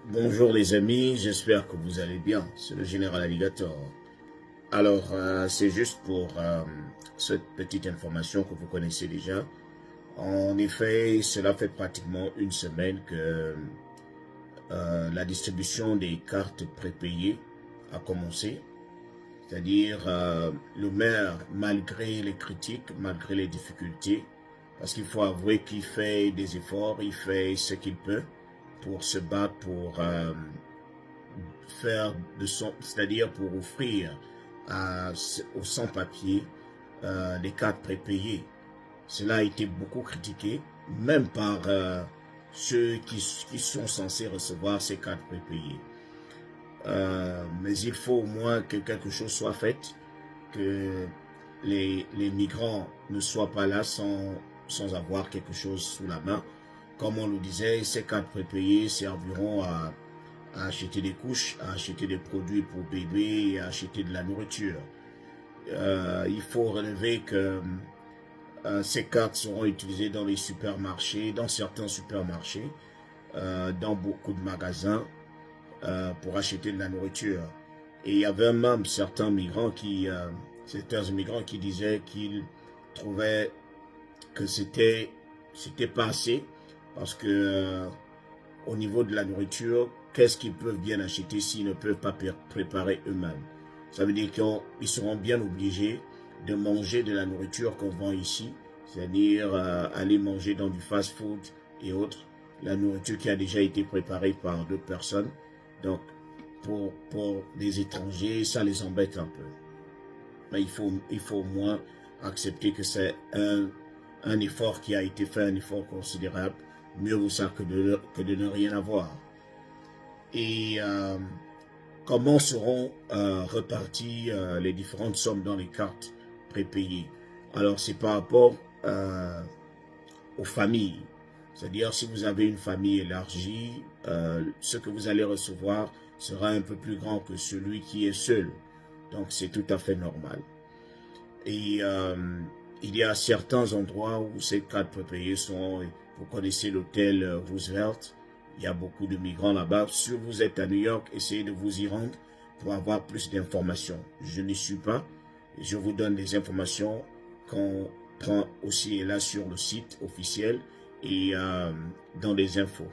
Bonjour les amis, j'espère que vous allez bien. C'est le général Alligator. Alors, c'est juste pour cette petite information que vous connaissez déjà. En effet, cela fait pratiquement une semaine que la distribution des cartes prépayées a commencé. C'est-à-dire, le maire, malgré les critiques, malgré les difficultés, parce qu'il faut avouer qu'il fait des efforts, il fait ce qu'il peut pour se battre, pour faire de son, c'est-à-dire pour offrir aux sans-papiers des cartes prépayées. Cela a été beaucoup critiqué, même par ceux qui sont censés recevoir ces cartes prépayées. Mais il faut au moins que quelque chose soit fait, que les migrants ne soient pas là sans avoir quelque chose sous la main. Comme on le disait, ces cartes prépayées serviront à acheter des couches, à acheter des produits pour bébés et à acheter de la nourriture. Il faut relever que ces cartes seront utilisées dans les supermarchés, dans certains supermarchés, dans beaucoup de magasins pour acheter de la nourriture. Et il y avait même certains immigrants qui disaient qu'ils trouvaient que c'était pas assez parce que au niveau de la nourriture, qu'est-ce qu'ils peuvent bien acheter s'ils ne peuvent pas préparer eux-mêmes? Ça veut dire qu'ils seront bien obligés de manger de la nourriture qu'on vend ici, c'est-à-dire aller manger dans du fast-food et autres, la nourriture qui a déjà été préparée par d'autres personnes. Donc, pour les étrangers, ça les embête un peu. Mais il faut au moins accepter que c'est un effort qui a été fait, un effort considérable. Mieux vaut ça que de ne rien avoir. Et comment seront reparties les différentes sommes dans les cartes prépayées? Alors, c'est par rapport aux familles. C'est-à-dire, si vous avez une famille élargie, ce que vous allez recevoir sera un peu plus grand que celui qui est seul. Donc, c'est tout à fait normal. Et il y a certains endroits où ces cartes prépayées sont, vous connaissez l'hôtel Roosevelt, il y a beaucoup de migrants là-bas. Si vous êtes à New York, essayez de vous y rendre pour avoir plus d'informations. Je n'y suis pas, je vous donne des informations qu'on prend aussi là sur le site officiel et dans les infos.